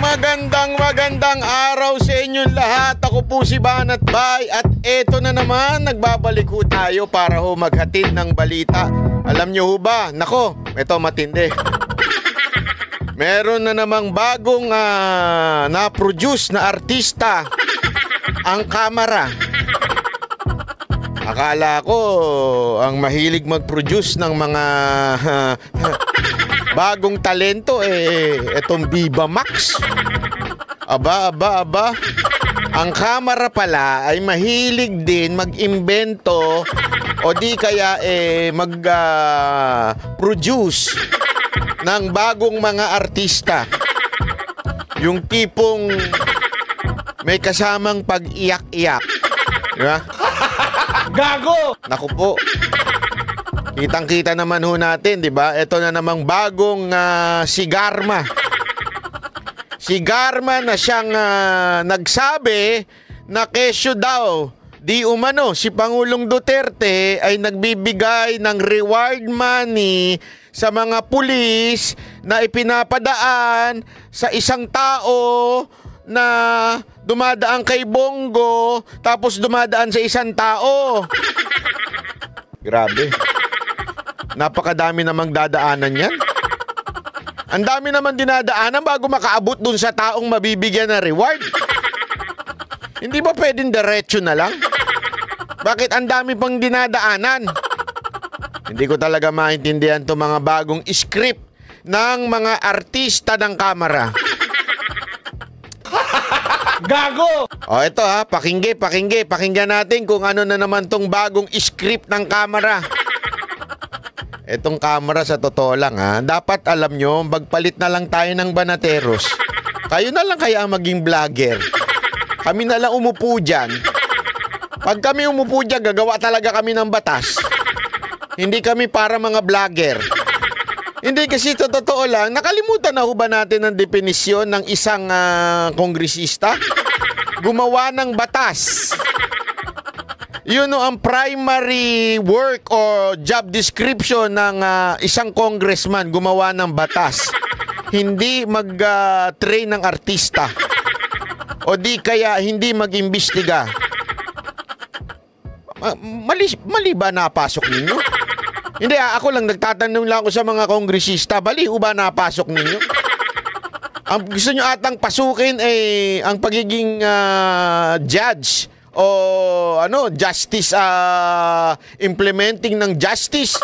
Magandang araw sa inyong lahat. Ako po si Banat Bay at eto na naman, nagbabalik ho tayo para ho maghatid ng balita. Alam nyo ho ba? Nako, eto matindi. Meron na namang bagong na-produce na artista ang kamera. Akala ko ang mahilig mag-produce ng mga bagong talento etong Viva Max. Aba. Ang kamera pala ay mahilig din mag-imbento o di kaya mag-produce ng bagong mga artista. Yung tipong may kasamang pag-iyak-iyak. Diba? Gago! Naku po. Kitang-kita naman ho natin, di ba? Ito na namang bagong si Garma. Si Garma na siyang nagsabi na kesyo daw, di umano, si Pangulong Duterte ay nagbibigay ng reward money sa mga pulis na ipinapadaan sa isang tao na dumadaan kay Bongo tapos dumadaan sa isang tao. Grabe. Napakadami namang dadaanan yan. Ang dami naman dinadaanan bago makaabot dun sa taong mabibigyan ng reward. Hindi ba pwedeng diretso na lang? Bakit ang dami pang dinadaanan? Hindi ko talaga maintindihan itong mga bagong script ng mga artista ng kamera. Gago! O ito pakinggan natin kung ano na naman tong bagong script ng kamera. Etong kamera sa totoo lang dapat alam nyo, magpalit na lang tayo ng banateros. Kayo na lang kaya maging vlogger. Kami na lang umupo dyan. Pag kami umupo dyan, gagawa talaga kami ng batas. Hindi kami para mga vlogger. Hindi kasi totoo lang, nakalimutan na ho ba natin ang definisyon ng isang kongresista? Gumawa ng batas. Yun ang primary work or job description ng isang congressman, gumawa ng batas. Hindi mag-train ng artista. O di kaya hindi mag-imbestiga. Mali ba napasok ninyo? Hindi, ako lang nagtatanong lang ako sa mga kongresista, bali ba napasok ninyo? Ang gusto nyo atang pasukin ang pagiging judge o justice, implementing ng justice.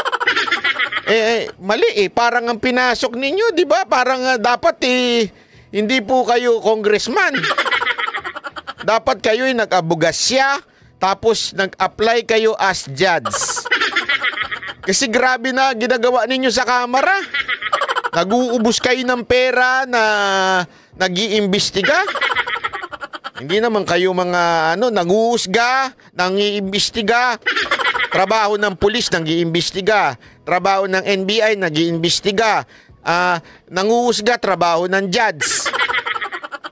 Mali parang ang pinasok ninyo, di ba? Parang dapat hindi po kayo congressman. Dapat kayo nag-abogasya, tapos nag-apply kayo as judge. Kasi grabe na ginagawa ninyo sa kamera. Nag-uubos kayo ng pera na nag-iimbestiga. Hindi naman kayo mga nag-uusga, nang-iimbestiga. Trabaho ng pulis, nag-iimbestiga. Trabaho ng NBI, nag-iimbestiga. Nang-uusga, trabaho ng judge.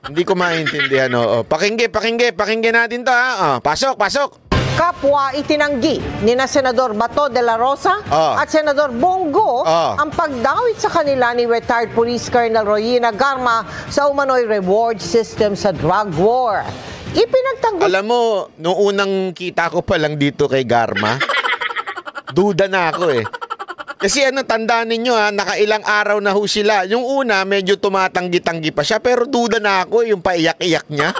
Hindi ko maintindihan. Pakinggan natin to Pasok. Kapwa itinanggi ni Senador Bato de la Rosa at Senador Bongo ang pagdawit sa kanila ni retired Police Colonel Royina Garma sa umano'y reward system sa drug war. Ipinagtanggol. Alam mo, noong unang kita ko pa lang dito kay Garma, duda na ako Kasi tandaan ninyo nakailang araw na ho sila. Yung una, medyo tumatanggi-tanggi pa siya, pero duda na ako yung paiyak-iyak niya.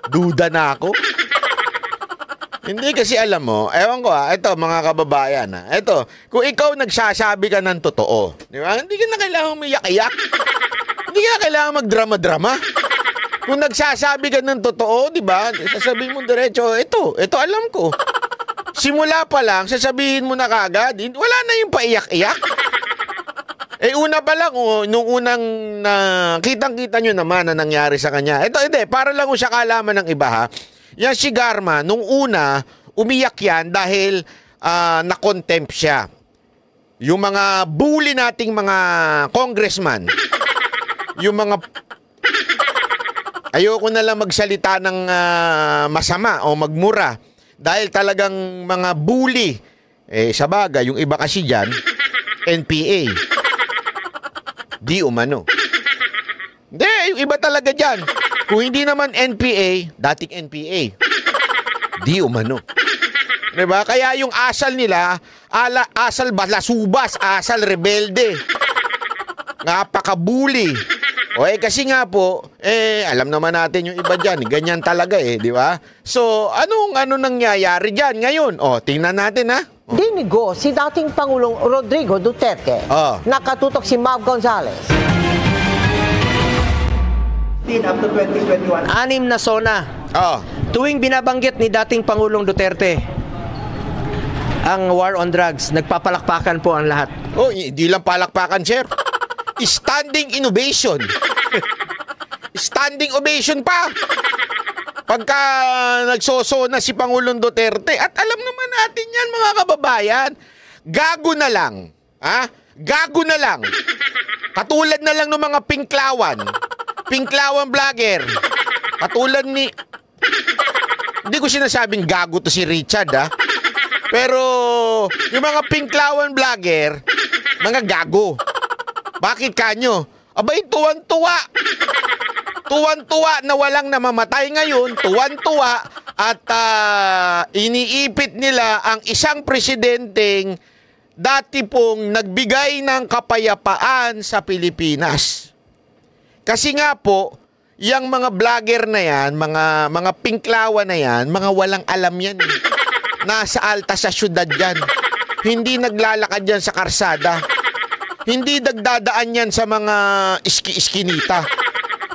Duda na ako. Hindi kasi alam mo, ewan ko ito mga kababayan ito, kung ikaw nagsasabi ka ng totoo, di ba? Hindi ka na kailangan umiyak-iyak. Hindi ka na kailangan magdrama-drama. Kung nagsasabi ka ng totoo, di ba? Sasabihin mo diretso, ito alam ko. Simula pa lang, sasabihin mo na kagad, wala na yung paiyak-iyak. Una pa lang, nung unang kitang-kita nyo naman na nangyari sa kanya. Ito, hindi, para lang siya kalaman ng iba Yan si Garma, nung una, umiyak yan dahil na-contempt siya. Yung mga bully nating mga congressman, yung mga... Ayoko na lang magsalita ng masama o magmura dahil talagang mga bully. Sa bagay, yung iba kasi dyan, NPA. Di umano. Hindi, yung iba talaga dyan. Kung hindi naman NPA, dating NPA. Di umano. Diba? Kaya yung asal nila, asal balasubas, asal rebelde. Napakabuli. Kasi nga po, alam naman natin yung iba dyan, ganyan talaga di ba? So, ano nangyayari dyan ngayon? Tingnan natin ha. Dinigo si dating Pangulong Rodrigo Duterte. Nakatutok si Mav Gonzales. Up to 2021. 6 na SONA. Tuwing binabanggit ni dating Pangulong Duterte ang war on drugs, nagpapalakpakan po ang lahat. Hindi lang palakpakan, sir. Standing innovation. Standing ovation pa. Pagka nagsosona si Pangulong Duterte. At alam naman natin yan, mga kababayan. Gago na lang. Gago na lang. Katulad na lang ng mga pinklawan. Pinklawan vlogger. Katulad ni... Hindi ko sinasabing gago to si Richard, Pero yung mga pinklawan vlogger, mga gago. Bakit kanyo? Abay, tuwan-tuwa. Tuwan-tuwa na walang namamatay ngayon. Tuwan-tuwa at iniipit nila ang isang presidenteng dati pong nagbigay ng kapayapaan sa Pilipinas. Kasi nga po, yung mga vlogger na yan, mga pinklawan na yan, mga walang alam yan. Nasa alta sa syudad yan. Hindi naglalakad yan sa karsada. Hindi nagdadaan yan sa mga iski-iskinita.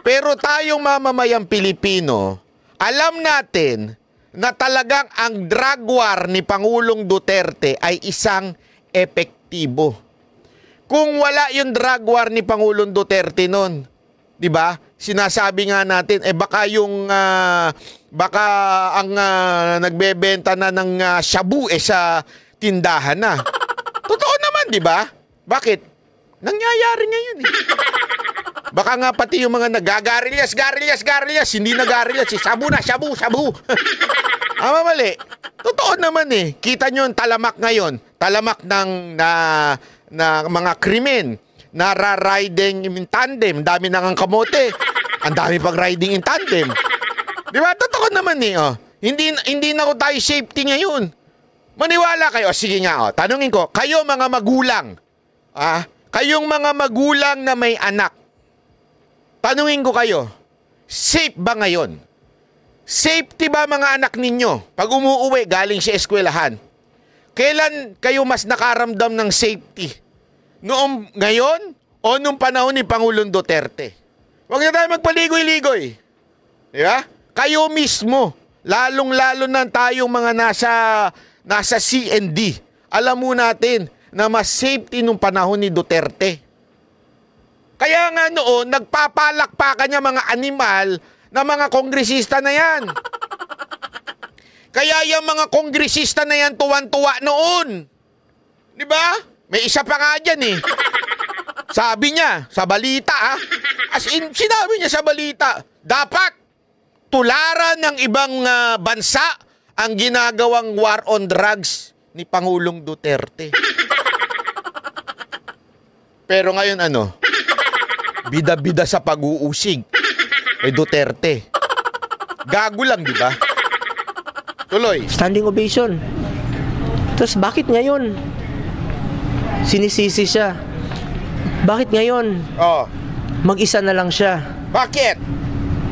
Pero tayong mamamayang Pilipino, alam natin na talagang ang drug war ni Pangulong Duterte ay isang epektibo. Kung wala yung drug war ni Pangulong Duterte nun, di ba? Sinasabi nga natin, baka ang nagbebenta na ng shabu sa tindahan na. Totoo naman, di ba? Bakit? Nangyayari ngayon Baka nga pati yung mga nagagarilyas, hindi nagarilyas, shabu na, shabu. Mali. Totoo naman Kita nyo yung talamak ngayon. Talamak ng mga krimen. Nara-riding in tandem. Dami nang ang kamote. Ang dami pag riding in tandem. Di ba? Totoo naman Hindi na ko tayo safety ngayon. Maniwala kayo. Sige nga tanungin ko. Kayo mga magulang. Kayong mga magulang na may anak. Tanungin ko kayo. Safe ba ngayon? Safety ba mga anak ninyo? Pag umuuwi galing sa eskwelahan. Kailan kayo mas nakaramdam ng safety? Ngayon o nung panahon ni Pangulong Duterte? Huwag na tayo magpaligoy-ligoy. Di ba? Kayo mismo, lalong-lalo na tayong mga nasa C&D. Alam mo natin na mas safety nung panahon ni Duterte. Kaya nga noon, nagpapalakpakan niya mga animal na mga kongresista na yan. Kaya yung mga kongresista na yan tuwan-tuwa noon. Di ba? May isa pa nga dyan Sabi niya, sa balita as in, sinabi niya sa balita, dapat tularan ng ibang bansa ang ginagawang war on drugs ni Pangulong Duterte. Pero ngayon bida-bida sa pag-uusig kay Duterte. Gago lang, di ba? Tuloy. Standing ovation. Tapos bakit ngayon sinisisi siya? Bakit ngayon mag-isa na lang siya? Bakit?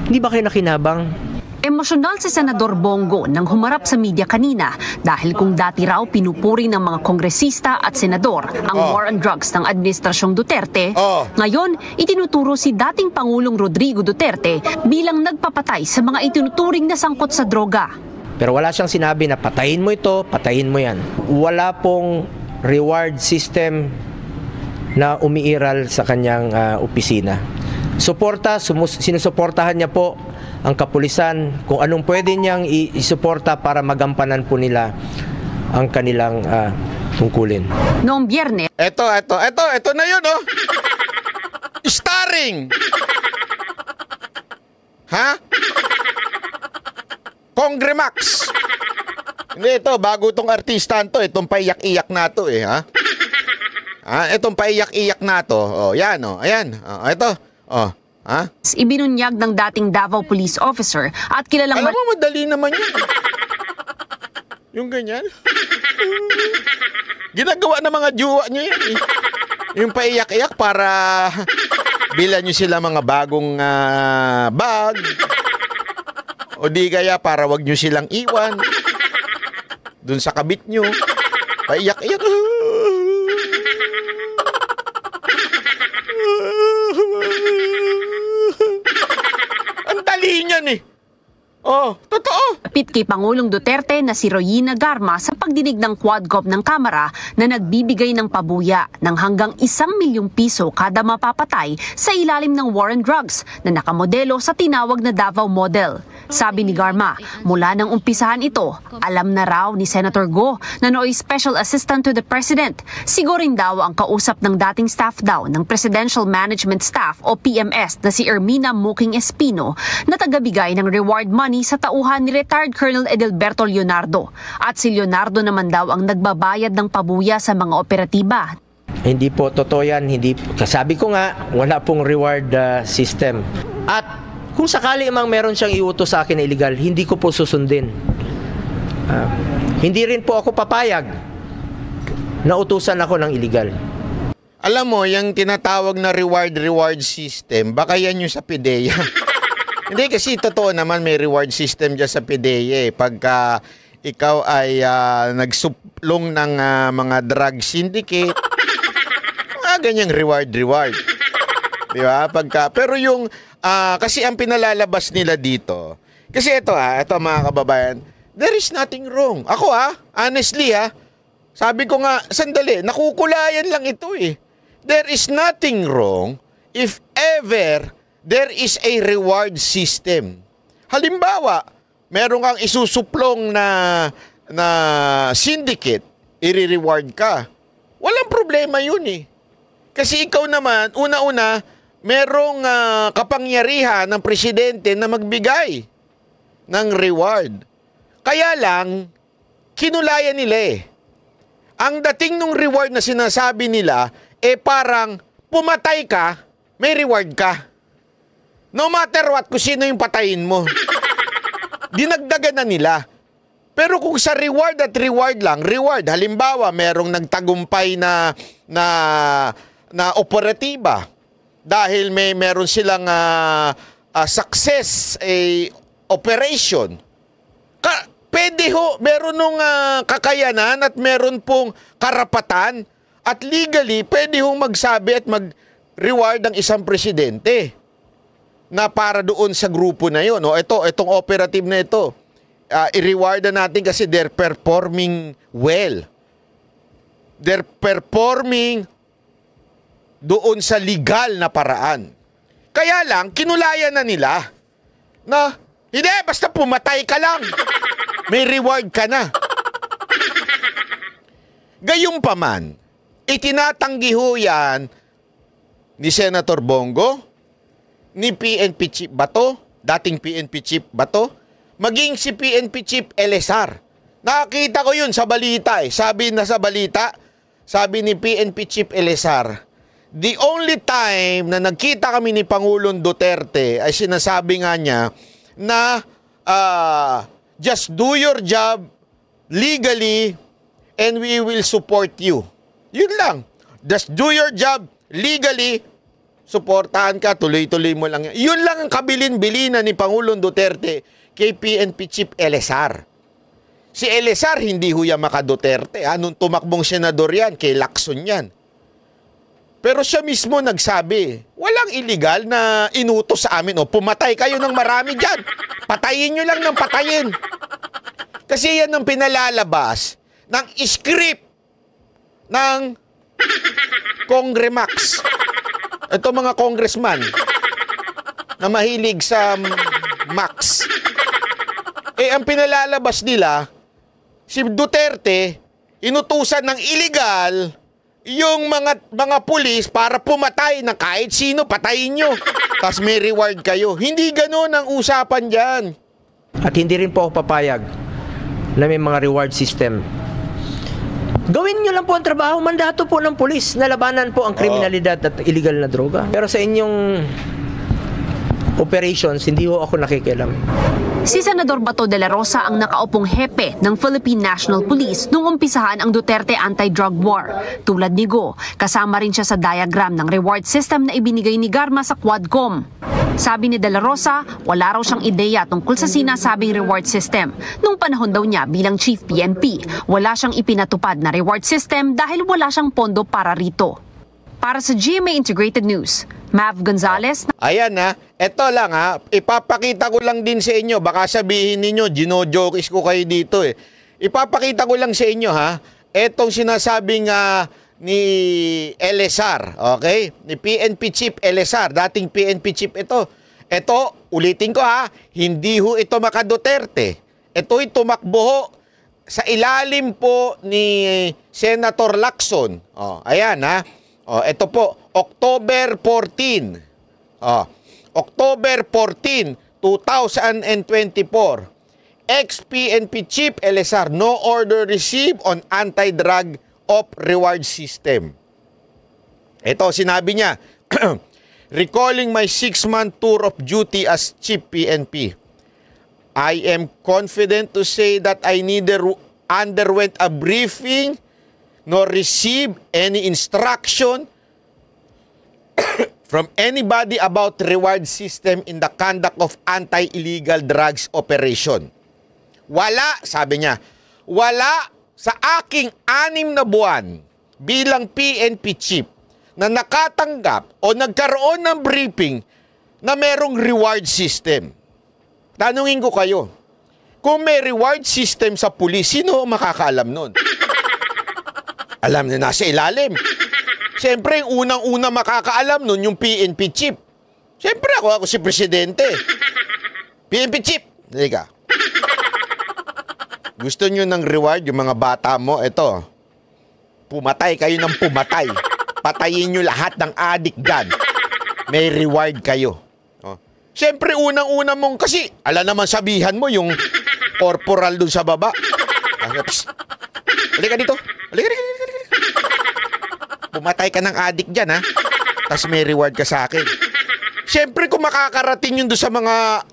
Hindi ba kayo nakinabang? Emosyonal si Senador Bongo nang humarap sa media kanina dahil kung dati raw pinupuri ng mga kongresista at senador ang war on drugs ng Administrasyong Duterte, ngayon itinuturo si dating Pangulong Rodrigo Duterte bilang nagpapatay sa mga itinuturing na sangkot sa droga. Pero wala siyang sinabi na patayin mo ito, patayin mo yan. Wala pong reward system na umiiral sa kanyang opisina. Sinusuportahan niya po ang kapulisan kung anong pwede niyang isuporta para magampanan po nila ang kanilang tungkulin. Noong Biyernes, Ito na yun, Starring! Congremax! Hindi, bago itong artistahan to, itong paiyak-iyak na to, Itong paiyak-iyak na to. Oh, yan, oh. Ayan. Oh, ito. Oh. Ha? Ibinunyag ng dating Davao Police Officer at kilalang... Alam mo, madali naman yun. Yung ganyan. Ginagawa ng mga jowa nyo yan. Yung paiyak-iyak para bilan nyo sila mga bagong bag. O di kaya para wag nyo silang iwan. Dun sa kabit nyo. Paiyak-iyak. Ang dali niyan eh. Oh, totoo. Kapit kay Pangulong Duterte na si Royina Garma sa pagdinig ng Quadcom ng Kamara na nagbibigay ng pabuya ng hanggang 1 milyong piso kada mapapatay sa ilalim ng war on drugs na nakamodelo sa tinawag na Davao Model. Sabi ni Garma, mula nang umpisahan ito, alam na raw ni Senator Go na nooy Special Assistant to the President. Sigurin daw ang kausap ng dating staff daw ng Presidential Management Staff o PMS na si Ermina Muking Espino na tagabigay ng reward money sa tauhan ni retired Colonel Edelberto Leonardo. At si Leonardo naman daw ang nagbabayad ng pabuya sa mga operatiba. Hindi po totoo yan. Sabi ko nga, wala pong reward system. At kung sakali mang meron siyang iutos sa akin na illegal, hindi ko po susundin. Hindi rin po ako papayag na utusan ako ng illegal. Alam mo, yung tinatawag na reward system, baka yan yung sa PIDEA. Hindi kasi totoo naman may reward system dyan sa PIDEA. Pagka ikaw ay nagsuplong ng mga drug syndicate, ganyang reward. Di ba? Pero yung, kasi ang pinalalabas nila dito, kasi ito mga kababayan, there is nothing wrong. Ako honestly sabi ko nga, sandali, nakukulayan lang ito eh. There is nothing wrong if ever there is a reward system. Halimbawa, meron kang isusuplong na syndicate, i-reward ka. Walang problema yun eh. Kasi ikaw naman, una-una, merong kapangyarihan ng presidente na magbigay ng reward. Kaya lang, kinulayan nila eh. Ang dating nung reward na sinasabi nila, parang pumatay ka, may reward ka. No matter what, kung sino yung patayin mo. Dinagdagan na nila. Pero kung sa reward at reward lang, halimbawa, merong nagtagumpay na operatiba dahil meron silang success operation. Pwede meron nung kakayanan at meron pong karapatan at legally pwede magsabi at mag-reward ang isang presidente na para doon sa grupo na yun. Itong operative na ito, i-reward na natin kasi they're performing well. They're performing doon sa legal na paraan. Kaya lang, kinulayan na nila na, hindi, basta pumatay ka lang. May reward ka na. Gayunpaman, itinatanggi ho yan ni Senator Bongo, ni PNP Chief Bato, dating PNP Chief Bato, maging si PNP Chief Elezar. Nakakita ko yun sa balita eh. Sabi ni PNP Chief Elezar, the only time na nagkita kami ni Pangulong Duterte ay sinasabi nga niya na just do your job legally and we will support you. Yun lang. Just do your job legally, suportahan ka, tuloy-tuloy mo lang. Yun lang ang kabilin-bilinan ni Pangulong Duterte kay PNP Chief Elezar. Si Elezar hindi huya maka-Duterte. Nung tumakbong senador yan, kay Lacson yan. Pero siya mismo nagsabi, walang illegal na inutos sa amin. Pumatay kayo ng marami dyan. Patayin nyo lang ng patayin. Kasi yan ang pinalalabas ng script ng Congremax. Ito mga congressman na mahilig sa Max. Ang pinalalabas nila, si Duterte, inutusan ng illegal yung mga pulis para pumatay na kahit sino, patayin nyo. Tapos may reward kayo. Hindi ganoon ang usapan dyan. At hindi rin po ako papayag na may mga reward system. Gawin nyo lang po ang trabaho, mandato po ng pulis na labanan po ang kriminalidad at illegal na droga. Pero sa inyong operations, hindi ho ako nakikialam. Si Senador Bato de la Rosa ang nakaupong hepe ng Philippine National Police nung umpisahan ang Duterte anti-drug war. Tulad ni Go, kasama rin siya sa diagram ng reward system na ibinigay ni Garma sa Quadcom. Sabi ni de la Rosa, wala raw siyang ideya tungkol sa sinasabing reward system. Nung panahon daw niya bilang Chief PNP, wala siyang ipinatupad na reward system dahil wala siyang pondo para rito. Para sa GMA Integrated News, Mav Gonzalez. Ayan ha, eto lang ha, ipapakita ko lang din sa inyo, baka sabihin ninyo, ginojokes ko kayo dito eh. Ipapakita ko lang sa inyo ha, etong sinasabing ni LSR, okay? Ni PNP Chief LSR, dating PNP Chief ito. Ito, ulitin ko ha, hindi ho ito maka-Duterte. Ito'y tumakbo ho sa ilalim po ni Senator Lacson. Ayan ha. Ito po, October 14. October 14, 2024. Ex-PNP Chief LSR, no order received on anti-drug op reward system. Ito, sinabi niya, recalling my 6-month tour of duty as Chief PNP, I am confident to say that I neither underwent a briefing nor receive any instruction from anybody about reward system in the conduct of anti-illegal drugs operation. Wala, sabi niya, wala sa aking 6 na buwan bilang PNP chief na nakatanggap o nagkaroon ng briefing na merong reward system. Tanungin ko kayo, kung may reward system sa pulis, sino makakaalam nun? Alam na nasa ilalim. Siyempre, yung unang-una makakaalam nun yung PNP chief. Siyempre, ako si presidente. PNP chief. Halika. Gusto nyo ng reward yung mga bata mo? Ito. Pumatay kayo ng pumatay. Patayin nyo lahat ng adik dyan. May reward kayo. Siyempre, unang-una mong kasi, ala naman sabihan mo yung corporal dun sa baba. Halika dito. Halika. Pumatay ka ng adik dyan, ha? Tapos may reward ka sa akin. Siyempre, kung makakarating yun doon sa mga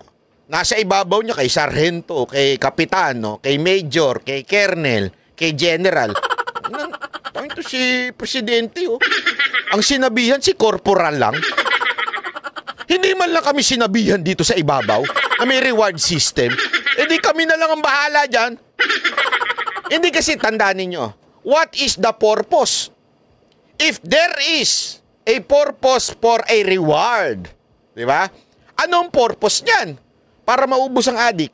nasa ibabaw niya, kay sarhento, kay kapitano, kay major, kay colonel, kay general. Ito si presidente, oh. Ang sinabihan, si corporal lang. Hindi man lang kami sinabihan dito sa ibabaw na may reward system. E di kami na lang ang bahala dyan. Hindi kasi tandaan ninyo, what is the purpose? If there is a purpose for a reward, di ba? Anong purpose niyan? Para maubos ang adik.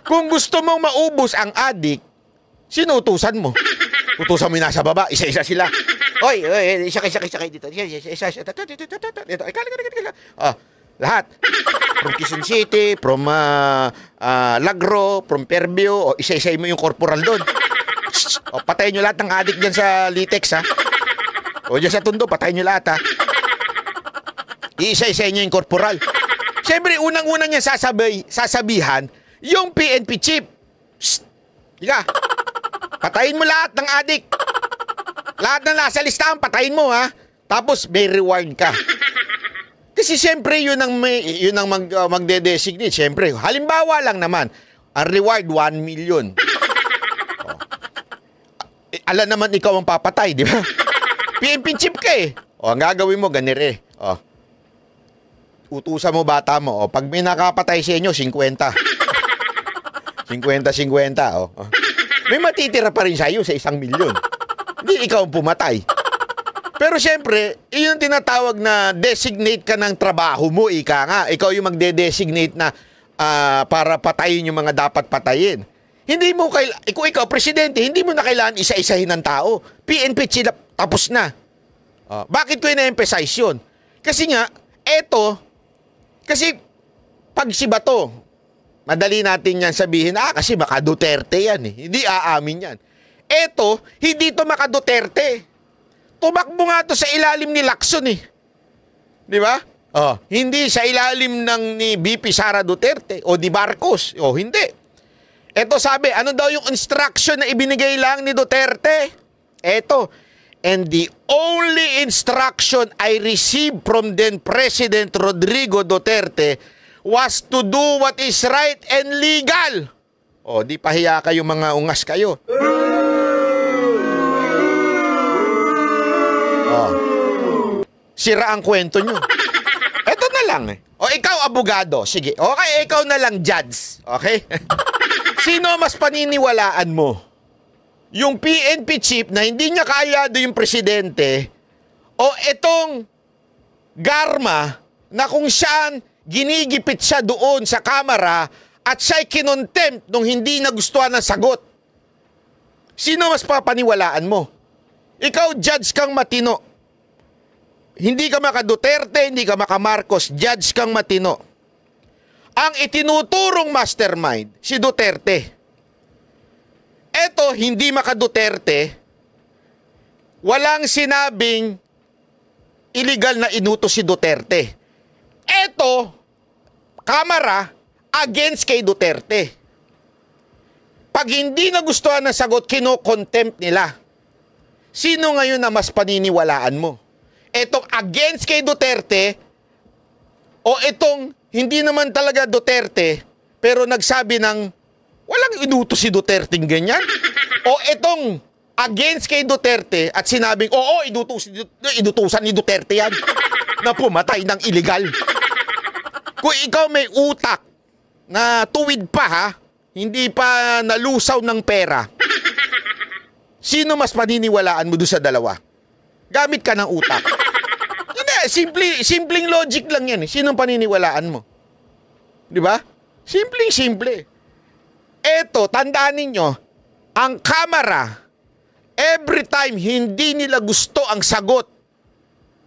Kung gusto mong maubos ang adik, sinutusan mo. Utusan mo yung nasa baba, isa-isa sila. Oy, isa-isa dito. Lahat. From Quezon City, from Lagro, from Fairview, isa-isa mo yung corporal doon. Patayin nyo lahat ng adik dyan sa Litex, ha? O dyan sa Tondo, patayin nyo lahat, ha? Iisa-isa nyo yung corporal. Siyempre, unang-unang niya sasabihan, yung PNP chief. Diga, patayin mo lahat ng adik. Lahat na nasa listahan, patayin mo, ha? Tapos, may reward ka. Kasi siyempre, yun ang magde-designate. Siyempre, halimbawa lang naman, ang reward, 1 million. Alam naman ikaw ang papatay, di ba? PNP chief ka eh. Ang gagawin mo, ganire. Utusan mo bata mo. Pag may nakapatay sa inyo, 50. 50. May matitira pa rin sa'yo sa 1 milyon. Hindi ikaw ang pumatay. Pero siyempre, yun tinatawag na designate ka ng trabaho mo, ika nga. Ikaw yung magde-designate na para patayin yung mga dapat patayin. Hindi mo kung ikaw, presidente, hindi mo na kailangan isa-isahin ng tao. PNP sila, tapos na. Bakit ko ina-emphasize yun? Kasi nga, kasi pag si Bato, madali natin yan sabihin, kasi baka Duterte yan eh. Hindi aamin yan. Hindi to maka Duterte. Tumakbo nga to sa ilalim ni Lacson eh. Di ba? Hindi sa ilalim ng ni BP Sara Duterte o di Marcos. Hindi. Eto sabi, ano daw yung instruction na ibinigay lang ni Duterte? Eto, and the only instruction I received from then President Rodrigo Duterte was to do what is right and legal. O, di pahiya kayo mga ungas kayo. O, sira ang kwento nyo. Eto na lang eh. O, ikaw abogado. Sige, okay, ikaw na lang judge. Okay? Sino mas paniniwalaan mo? Yung PNP chief na hindi niya kaalyado yung presidente o itong Garma na kung saan ginigipit siya doon sa kamera at siya'y kinontempt nung hindi nagustuhan ng sagot? Sino mas papaniwalaan mo? Ikaw, judge kang matino. Hindi ka maka Duterte, hindi ka maka Marcos, judge kang matino. Ang itinuturong mastermind, si Duterte. Eto, hindi maka Duterte, walang sinabing illegal na inutos si Duterte. Eto, kamera, against kay Duterte. Pag hindi nagustuhan ng sagot, kino-contempt nila. Sino ngayon na mas paniniwalaan mo? Etong against kay Duterte o itong hindi naman talaga Duterte pero nagsabi ng walang inutos si Duterte ganyan? O itong against kay Duterte at sinabing oo, inutusan ni Duterte yan na pumatay ng illegal. Kung ikaw may utak na tuwid pa ha, hindi pa nalusaw ng pera, sino mas paniniwalaan mo doon sa dalawa? Gamit ka ng utak. Simpleng logic lang yan. Sinong paniniwalaan mo? Di ba? Simple. Eto, tandaan ninyo, ang kamera, every time hindi nila gusto ang sagot,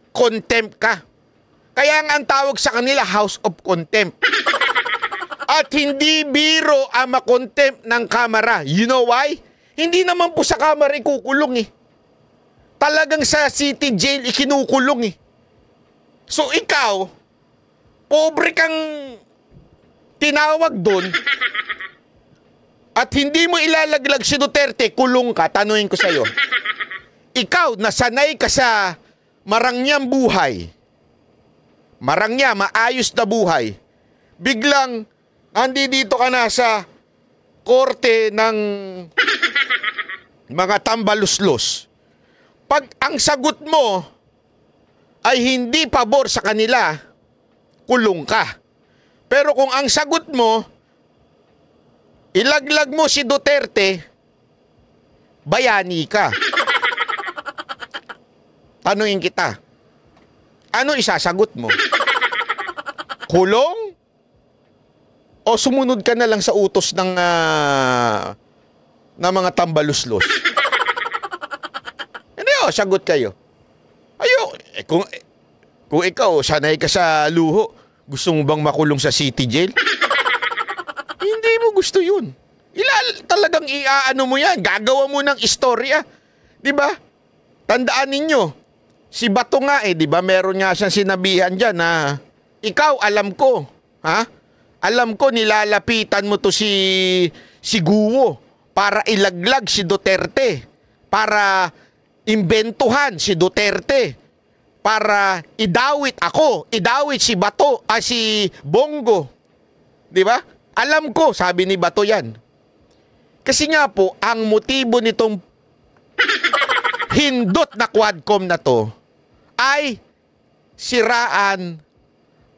contempt ka. Kaya nga ang tawag sa kanila, House of Contempt. At hindi biro ang makontempt ng kamera. You know why? Hindi naman po sa kamera ikukulong eh. Talagang sa city jail ikinukulong eh. So ikaw, pobre kang tinawag doon at hindi mo ilalaglag si Duterte, kulong ka. Tanungin ko sa'yo, ikaw, nasanay ka sa marangyang buhay, maayos na buhay, biglang andi dito ka na sa korte ng mga tambaluslos. Pag ang sagot mo ay hindi pabor sa kanila, kulong ka. Pero kung ang sagot mo, ilaglag mo si Duterte, bayani ka. Tanungin kita, ano isasagot mo? Kulong? O sumunod ka na lang sa utos ng mga tambaluslos? Hindi o, sagot kayo. Ayo, kung ikaw, sanay ka sa luho, gusto mo bang makulong sa city jail? Hindi mo gusto yun. Talagang iaano mo yan, gagawa mo ng istorya. Diba? Tandaan ninyo, si Bato nga di ba meron nga siyang sinabihan dyan na, ikaw, alam ko, ha? Alam ko, nilalapitan mo to si Guo para ilaglag si Duterte, para imbentuhan si Duterte, para idawit ako, idawit si Bato, si Bongo. Di ba? Alam ko, sabi ni Bato yan. Kasi nga po, ang motibo nitong hindot na Quadcom na to ay siraan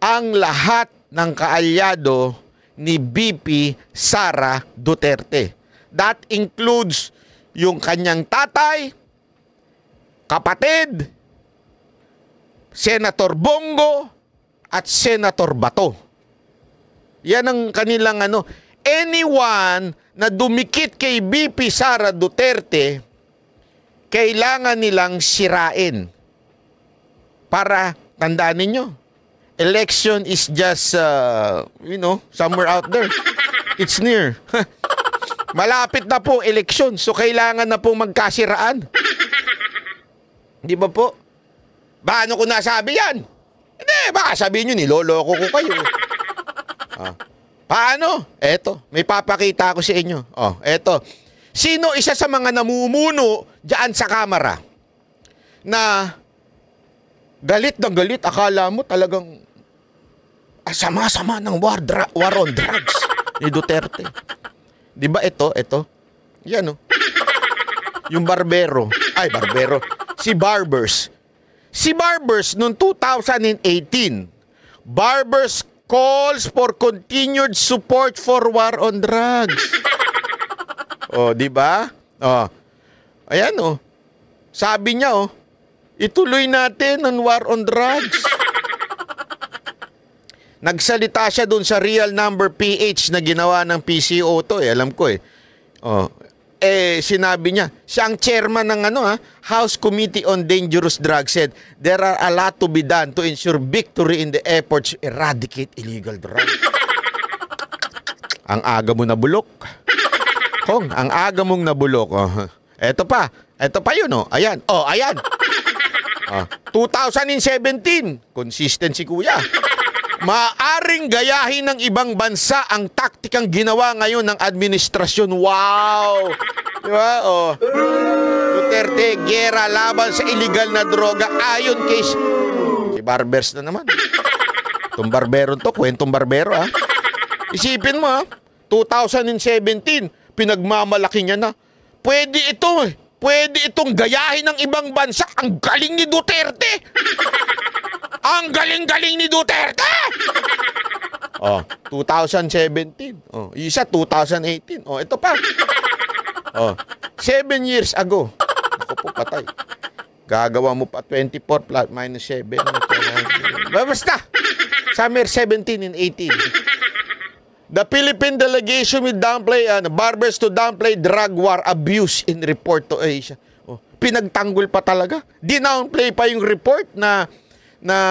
ang lahat ng kaalyado ni BP Sara Duterte. That includes yung kanyang tatay, kapatid, Senator Bongo, at Senator Bato. Yan ang kanilang anyone na dumikit kay BP Sara Duterte, kailangan nilang sirain. Para, tandaan ninyo, election is just, somewhere out there. It's near. Malapit na po election, so kailangan na po magkasiraan. Di ba po? Paano ko nasabi yan? Hindi, baka sabihin nyo, niloloko ko kayo. Paano? Eto, may papakita ko sa inyo. Oh, eto. Sino isa sa mga namumuno diyan sa kamera na galit na galit, akala mo talagang sama-sama ng war on drugs ni Duterte. 'Di ba ito? Yan oh. Yung barbero. Si Barbers. Si Barbers noong 2018, Barbers calls for continued support for war on drugs. Oh, di ba? Oh. Ayan oh. Sabi niya oh, ituloy natin ang war on drugs. Nagsalita siya doon sa Real Number PH na ginawa ng PCO to alam ko Oh. Sinabi niya, siya ang chairman ng House Committee on Dangerous Drugs said, there are a lot to be done to ensure victory in the efforts to eradicate illegal drugs. Ang aga mo na bulok. Kong, ang aga mong nabulok. Oh. Ito pa yun oh. Ayan. 2017, consistent si kuya. Maaring gayahin ng ibang bansa ang taktikang ginawa ngayon ng administrasyon. Wow! Diba? Oh. Duterte, gera laban sa illegal na droga ayon kay si Barbers na naman. Itong barbero to, kwentong barbero Isipin mo 2017, pinagmamalaki niya na. Pwede itong gayahin ng ibang bansa. Ang galing ni Duterte! Ang galing-galing ni Duterte! 2017. Isa 2018. Ito pa. 7 years ago. Ako po, patay. Gagawa mo pa 24 plus minus 7. Basta. Summer 17 and 18. The Philippine delegation will downplay, Barbers to downplay drug war abuse in report to Asia. Pinagtanggol pa talaga. Dinownplay pa yung report na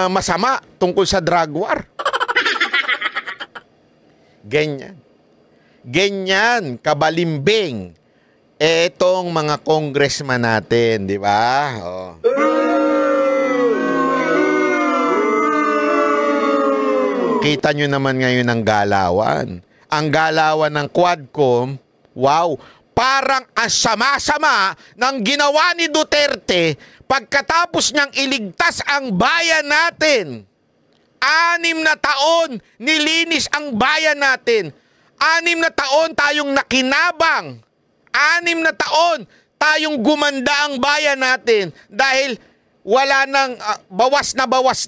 masama tungkol sa drug war. Ganyan kabalimbing etong mga congressman natin, di ba? Kita nyo naman ngayon ang galawan. Ang galawan ng Quadcom, wow, parang ang sama-sama ng ginawa ni Duterte pagkatapos niyang iligtas ang bayan natin. 6 na taon nilinis ang bayan natin. 6 na taon tayong nakinabang. 6 na taon tayong gumanda ang bayan natin dahil wala nang bawas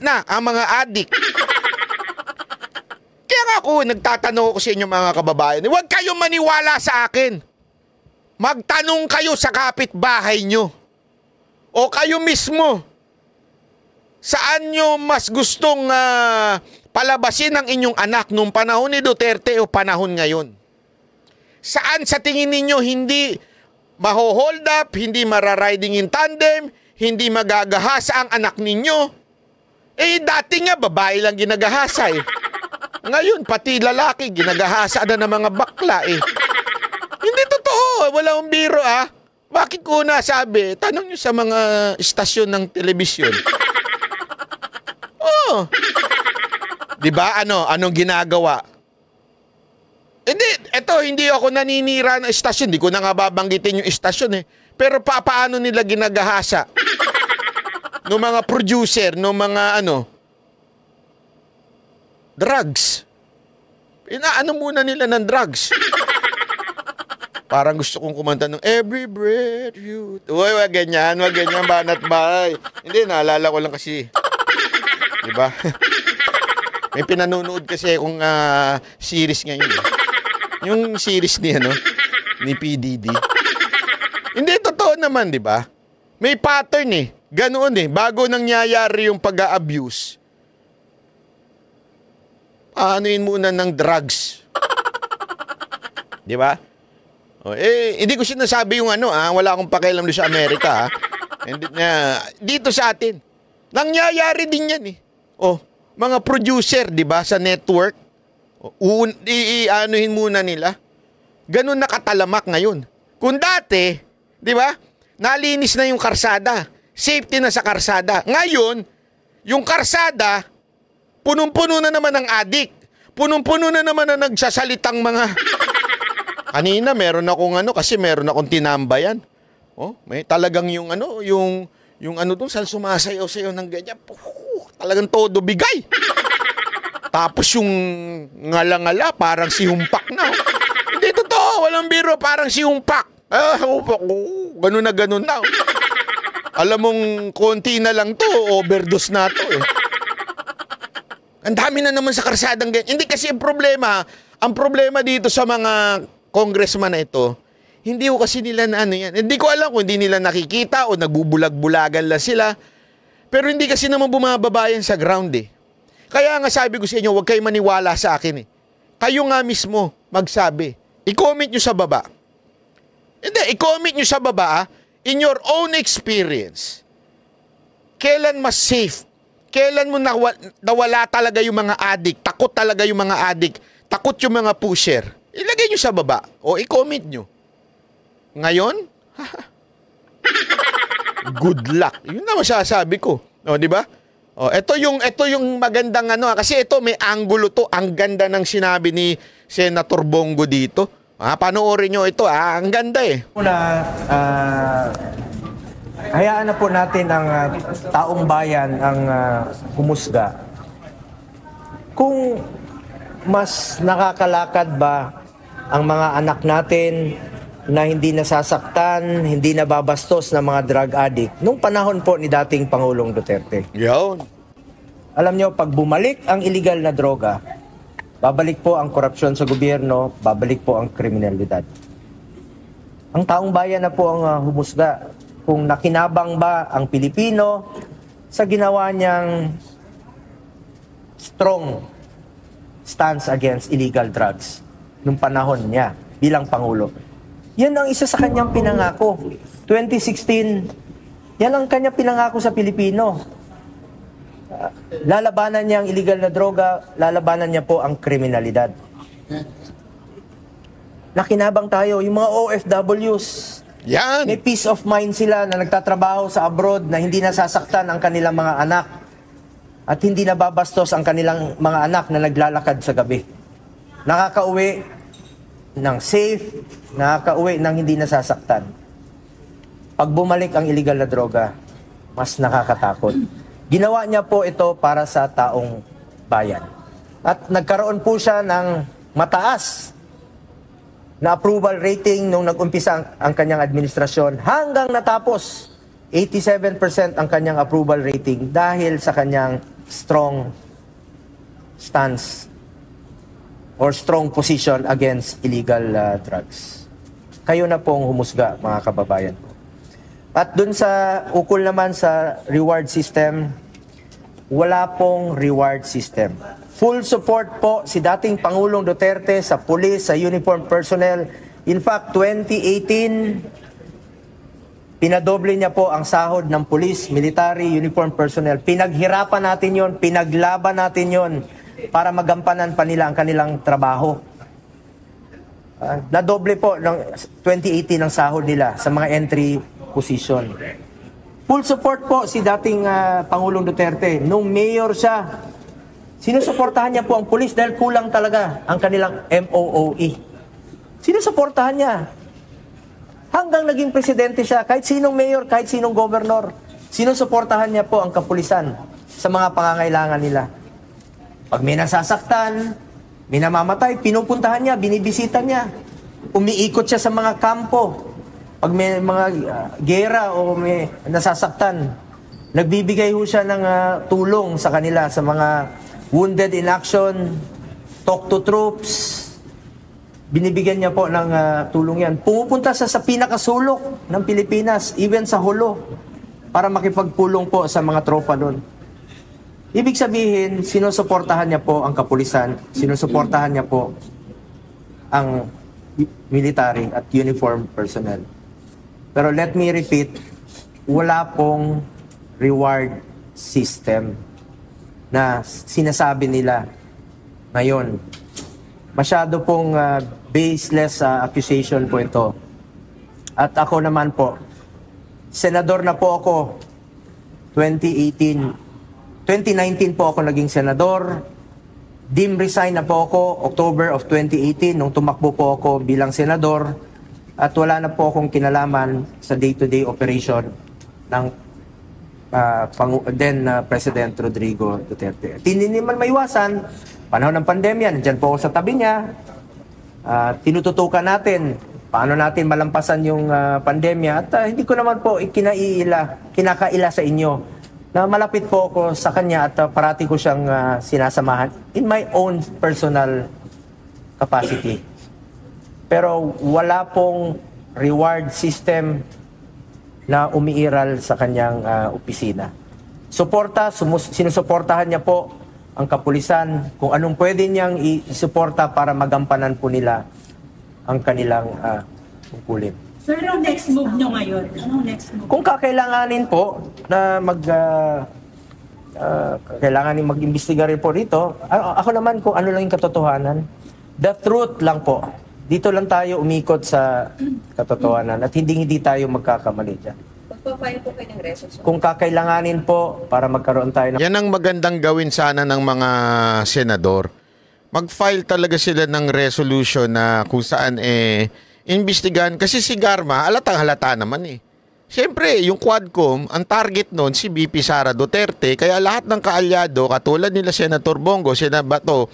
na ang mga adik. Kaya nga ako nagtatanong ko sa inyo mga kababayan, huwag kayong maniwala sa akin. Magtanong kayo sa kapitbahay nyo. O kayo mismo, saan nyo mas gustong palabasin ang inyong anak nung panahon ni Duterte o panahon ngayon? Saan sa tingin ninyo hindi maho-hold up, hindi marariding in tandem, hindi magagahasa ang anak ninyo? Dati nga babae lang ginagahasa Ngayon, pati lalaki ginagahasa na ng mga bakla Hindi totoo, wala akong biro Bakit ko nasabi? Tanong nyo sa mga istasyon ng telebisyon. Diba? Anong ginagawa? Hindi ako naninira ng istasyon. Hindi ko na nga babanggitin yung istasyon Pero paano nila ginagahasa? No mga producer, no mga drugs. Inaano muna nila ng drugs? Parang gusto kong kumanta ng Every Breath You... wag ganyan, banat bay. Hindi, naalala ko lang kasi. Diba? May pinanonood kasi akong series ngayon. Yung series ni PDD. Hindi, totoo naman, diba? May pattern Ganoon bago nangyayari yung pag-a-abuse. Anuin muna ng drugs. Diba? Hindi ko sinasabi yung wala akong pakialam doon sa Amerika dito sa atin. Nangyayari din yan mga producer, di ba, sa network. Anuhin muna nila. Ganun nakatalamak ngayon. Kung dati, di ba, nalinis na yung karsada. Safety na sa karsada. Ngayon, yung karsada, punong-puno na naman ng adik. punong-puno na naman na nagsasalitang mga... Kanina meron akong tinambayan. Oh, may talagang yung doon saan sumasayaw-sayaw ng ganyan. Talagang todo bigay. Tapos yung ngala-ngala parang si Humpak na. Hindi totoo, walang biro, parang si Humpak. Ganun na. Alam mong konti na lang to, overdose na to eh. Ang dami na naman sa karsadang ganyan. Hindi kasi ang problema dito sa mga congressman na ito, hindi ko kasi nila na yan. Hindi ko alam kung hindi nila nakikita o nagbubulag-bulagan lang sila. Pero hindi kasi naman bumababa yan sa ground eh. Kaya nga sabi ko sa inyo, huwag kayo maniwala sa akin eh. Kayo nga mismo magsabi. I-comment nyo sa baba. Hindi, i-comment nyo sa baba in your own experience. Kailan mas safe? Kailan mo nawala talaga yung mga addict? Takot talaga yung mga addict? Takot yung mga pusher? Ilagay nyo sa baba o i-comment nyo. Ngayon, good luck. Yun na masasabi ko. O, di ba? O, ito yung magandang kasi ito may angulo to. Ang ganda ng sinabi ni Senator Bongo dito. Panoorin nyo ito. Ang ganda eh. Hayaan na po natin ang taong bayan ang humusga. Kung mas nakakalakad ba ang mga anak natin na hindi nasasaktan, hindi nababastos ng mga drug addict nung panahon po ni dating Pangulong Duterte. Yun. Alam nyo, pag bumalik ang illegal na droga, babalik po ang korupsyon sa gobyerno, babalik po ang kriminalidad. Ang taong bayan na po ang humusga kung nakinabang ba ang Pilipino sa ginawa niyang strong stance against illegal drugs nung panahon niya bilang Pangulo. Yan ang isa sa kanyang pinangako. 2016, yan ang kanyang pinangako sa Pilipino. Lalabanan niya ang illegal na droga, lalabanan niya po ang kriminalidad. Nakinabang tayo, yung mga OFWs, yan. may peace of mind sila na nagtatrabaho sa abroad na hindi nasasaktan ang kanilang mga anak at hindi nababastos ang kanilang mga anak na naglalakad sa gabi. Nakakauwi ng safe, nakakauwi ng hindi nasasaktan. Pag bumalik ang illegal na droga, mas nakakatakot. Ginawa niya po ito para sa taong bayan. At nagkaroon po siya ng mataas na approval rating nung nag-umpisa ang kanyang administrasyon hanggang natapos 87% ang kanyang approval rating dahil sa kanyang strong stance or strong position against illegal drugs. Kayo na pong humusga, mga kababayan ko. At dun sa ukol naman sa reward system, wala pong reward system. Full support po si dating Pangulong Duterte sa pulis, sa uniform personnel. In fact, 2018, pinadoble niya po ang sahod ng pulis, military, uniform personnel. Pinaghirapan natin yon, pinaglaban natin yon para magampanan pa nila ang kanilang trabaho. Nadoble po ng 2018 ang sahod nila sa mga entry position. Full support po si dating Pangulong Duterte. Nung mayor siya, sinusuportahan niya po ang pulis dahil kulang talaga ang kanilang MOOE. Sinusuportahan niya. Hanggang naging presidente siya, kahit sinong mayor, kahit sinong governor, sinusuportahan niya po ang kapulisan sa mga pangangailangan nila. Pag may nasasaktan, may namamatay, pinupuntahan niya, binibisita niya. Umiikot siya sa mga kampo. Pag may mga gera o may nasasaktan, nagbibigay ho siya ng tulong sa kanila, sa mga wounded in action, talk to troops. Binibigyan niya po ng tulong yan. Pumupunta sa pinakasulok ng Pilipinas, even sa Hulo, para makipagpulong po sa mga tropa doon. Ibig sabihin, sinusuportahan niya po ang kapulisan, sinusuportahan niya po ang military at uniform personnel. Pero let me repeat, wala pong reward system na sinasabi nila ngayon. Masyado pong baseless accusation po ito. At ako naman po, senador na po ako 2019 po ako naging senador. resign na po ako October of 2018 nung tumakbo po ako bilang senador at wala na po akong kinalaman sa day-to-day operation ng President Rodrigo Duterte. At hindi naman maiwasan, panahon ng pandemya, nandyan po ako sa tabi niya, tinututukan natin paano natin malampasan yung pandemya at hindi ko naman po kinakaila sa inyo na malapit po ako sa kanya at parati ko siyang sinasamahan in my own personal capacity. Pero wala pong reward system na umiiral sa kanyang opisina. Sinusuportahan niya po ang kapulisan kung anong pwede niyang isuporta para magampanan po nila ang kanilang tungkulin. Sir, anong next move nyo ngayon? Anong next move? Kung kakailanganin po na kailanganin mag-imbestiga rin po rito, ako naman kung ano lang yung katotohanan, the truth lang po. Dito lang tayo umikot sa katotohanan at hindi tayo magkakamali dyan. Magpa-file po kayo ng resolution? Kung kakailanganin po para magkaroon tayo ng... Yan ang magandang gawin sana ng mga senador. Mag-file talaga sila ng resolution na kung saan imbestigahan. Kasi si Garma, halata naman eh. Siyempre, yung Quadcom, ang target noon si VP Sara Duterte, kaya lahat ng kaalyado, katulad nila Senator Bongo, Senator Bato,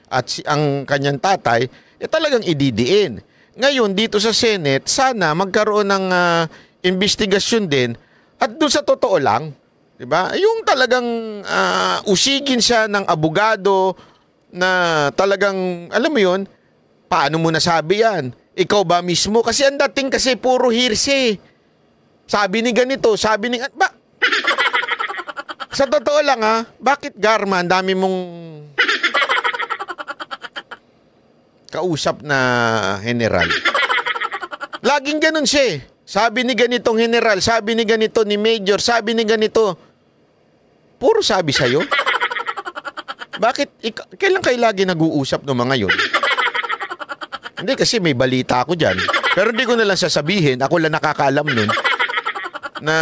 at ang kanyang tatay, talagang ididiin. Ngayon, dito sa Senate, sana magkaroon ng investigasyon din, at doon sa totoo lang, diba? Yung talagang usigin siya ng abogado, na talagang, alam mo yun, paano mo nasabi yan? Ikaw ba mismo? Kasi ang dating kasi puro hearsay. Sabi ni ganito, sabi ni... Sa totoo lang bakit Garma, ang dami mong kausap na general? Laging ganun siya. Sabi ni ganitong general, sabi ni ganito ni major, sabi ni ganito. Puro sabi sa'yo. Bakit, kailan kayo lagi nag-uusap ng mga yun? Hindi, kasi may balita ako dyan. Pero hindi ko na lang sasabihin, ako lang nakakaalam nun, na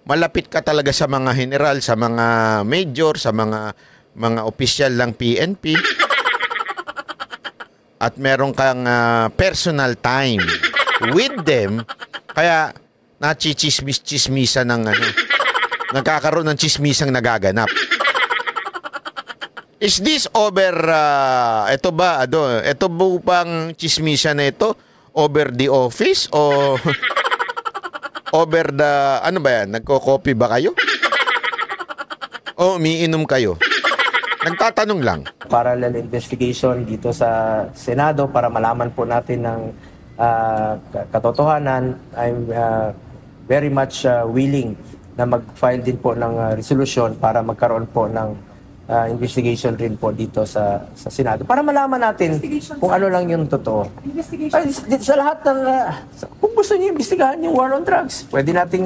malapit ka talaga sa mga general, sa mga major, sa mga opisyal ng PNP. At meron kang personal time with them. Kaya, nachichismis-chismisa ng nagkakaroon ng chismisang nagaganap. Is this over, ito ba bang chismisa na ito? Over the office? O over the, ano ba yan? Nagko-copy ba kayo? O umiinom kayo? Nagtatanong lang. Parallel investigation dito sa Senado para malaman po natin ng katotohanan. I'm very much willing na mag-file din po ng resolution para magkaroon po ng investigation rin po dito sa Senado para malaman natin kung ano lang yung totoo. Ay, sa lahat ng kung gusto niyo imbestigahan yung war on drugs, pwede nating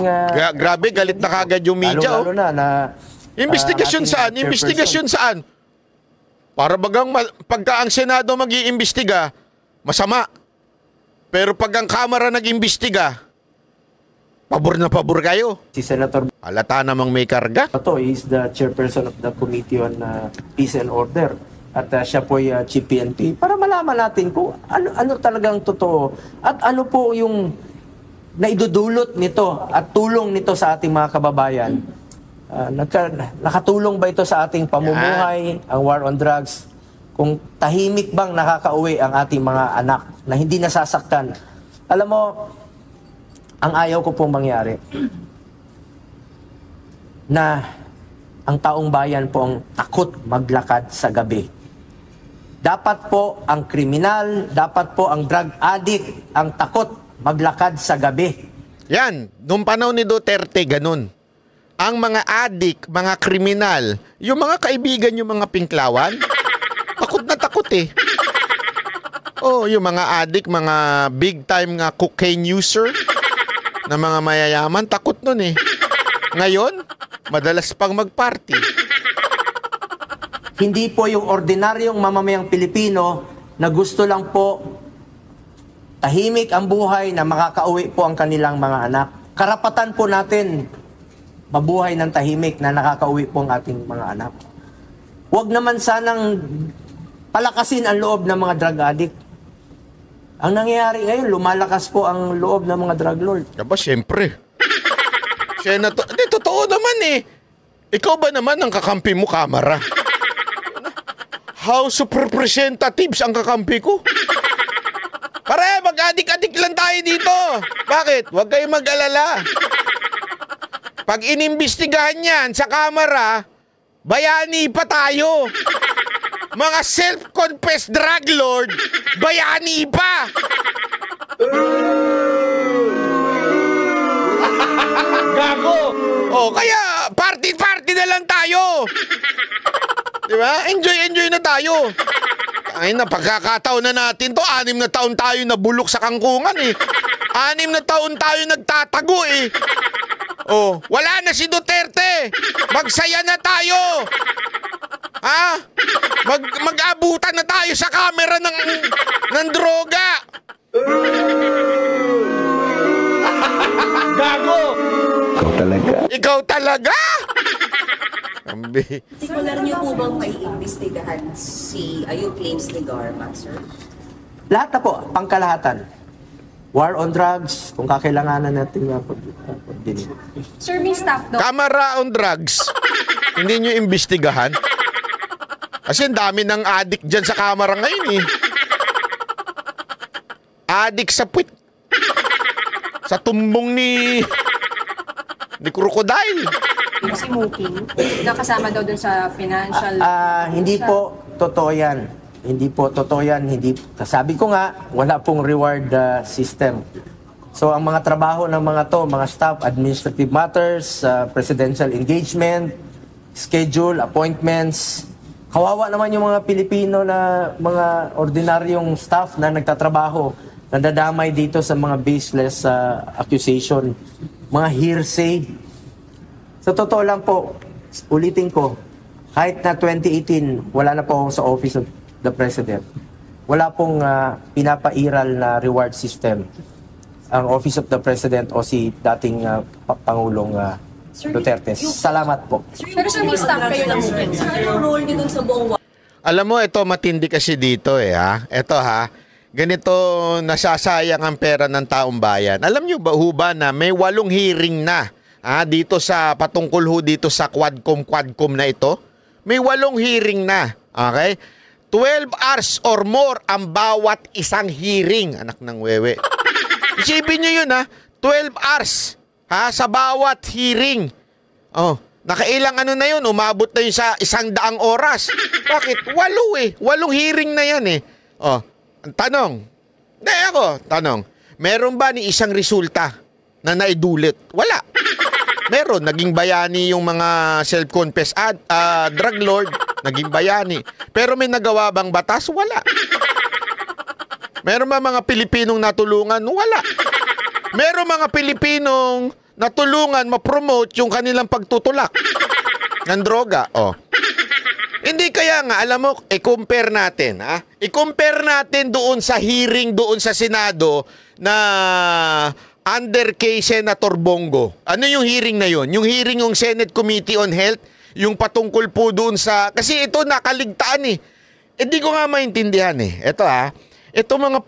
grabe, galit na kagad yung media. Lalo na investigasyon saan? Investigasyon saan? Para bagang pagka ang Senado mag-iimbestiga, masama. Pero pag ang Kamara nag-imbestiga, pabor na pabor kayo. Si Senator halata namang may karga. Bato is the chairperson of the Committee on Peace and Order. At siya po ay Chief PNP para malaman natin kung ano talagang totoo. At ano po yung naidudulot nito at tulong nito sa ating mga kababayan. Nakatulong ba ito sa ating pamumuhay, ang war on drugs? Kung tahimik bang nakakauwi ang ating mga anak na hindi nasasaktan? Alam mo, ang ayaw ko pong mangyari na ang taong bayan po ang takot maglakad sa gabi. Dapat po ang kriminal, dapat po ang drug addict ang takot maglakad sa gabi. Yan, nung panahon ni Duterte, ganun. Ang mga addict, mga kriminal, yung mga kaibigan, yung mga pinklawan, takot na takot eh. Oh, yung mga addict, mga big time nga cocaine user, na mga mayayaman, takot nun eh. Ngayon, madalas pang mag-party. Hindi po yung ordinaryong mamamayang Pilipino na gusto lang po tahimik ang buhay na makakauwi po ang kanilang mga anak. Karapatan po natin mabuhay ng tahimik na nakakauwi po ang ating mga anak. Huwag naman sanang palakasin ang loob ng mga drug addict. Ang nangyayari ngayon, lumalakas po ang loob ng mga drug lord. Aba, siyempre. Senator, hindi, totoo naman eh. Ikaw ba naman ang kakampi mo, Kamara? House of Representatives ang kakampi ko. Pare, mag-adik-adik lang tayo dito. Bakit? Huwag kayong mag-alala. Pag inimbestigahan yan sa Kamara, bayani pa tayo. Mga self-confessed drug lord, bayani pa. Gago! Oh, kaya party-party na lang tayo. Di ba? Enjoy na tayo. Ay na, pagkakataon na natin to, 6 na taon tayo nabulok sa kangkungan eh. 6 na taon tayo nagtatago eh. Oh, wala na si Duterte. Magsaya na tayo. Ha? Mag-abutan na tayo sa kamera ng droga. Gago! Ikaw talaga? Ambi. Particular niyo po bang may imbestigahan yung claims ni Garma, sir? Lahat na po, pangkalahatan. War on drugs, kung kakailanganan natin nga pagdinig. Sir, may staff daw. Kamara on drugs. Hindi nyo imbestigahan? Kasi ang dami ng addict dyan sa kamera ngayon eh. Addict sa puwit. Sa tumbong ni Crocodile. Si Mooking, nakasama daw dun sa financial... Hindi po totoo yan. Hindi po totoo yan. Sabi ko nga, wala pong reward system. So ang mga trabaho ng mga to, mga staff, administrative matters, presidential engagement, schedule, appointments. Kawawa naman yung mga Pilipino na mga ordinaryong staff na nagtatrabaho, nadadamay dito sa mga baseless accusation, mga hearsay. Sa totoo lang po, ulitin ko, kahit na 2018, wala na po ako sa Office of the President. Wala pong pinapairal na reward system ang Office of the President o si dating Pangulong Duterte. Salamat po. Pero sir, may staff kayo ng Mooking. Sir, anong role niyo dun sa buong... Alam mo, ito matindi kasi dito eh ha. Ito ha. Ganito nasasayang ang pera ng taong bayan. Alam nyo ba na may 8 hearing na dito sa patungkol ho dito sa Quadcom na ito? May 8 hearing na. Okay? 12 hours or more ang bawat isang hearing. Anak ng wewe. Isipin nyo yun 12 hours sa bawat hearing. Oh, nakailang na yun? Umabot na yun sa 100 oras. Bakit? 8 eh. 8 hearing na yan eh. Oh, ang tanong. Tanong. Meron ba ni isang resulta na naidulit? Wala. Meron. Naging bayani yung mga self-confessed drug lord. Naging bayani. Pero may nagawa bang batas? Wala. Meron ba mga Pilipinong natulungan? Wala. Meron mga Pilipinong natulungan ma-promote yung kanilang pagtutulak ng droga. Oh. Hindi kaya nga, alam mo, i-compare natin. I-compare natin doon sa hearing doon sa Senado na under kay Senator Bongo. Ano yung hearing na yun? Yung hearing yung Senate Committee on Health, yung patungkol po doon sa... Kasi ito nakaligtaan eh. Hindi ko nga maintindihan eh. Ito ito mga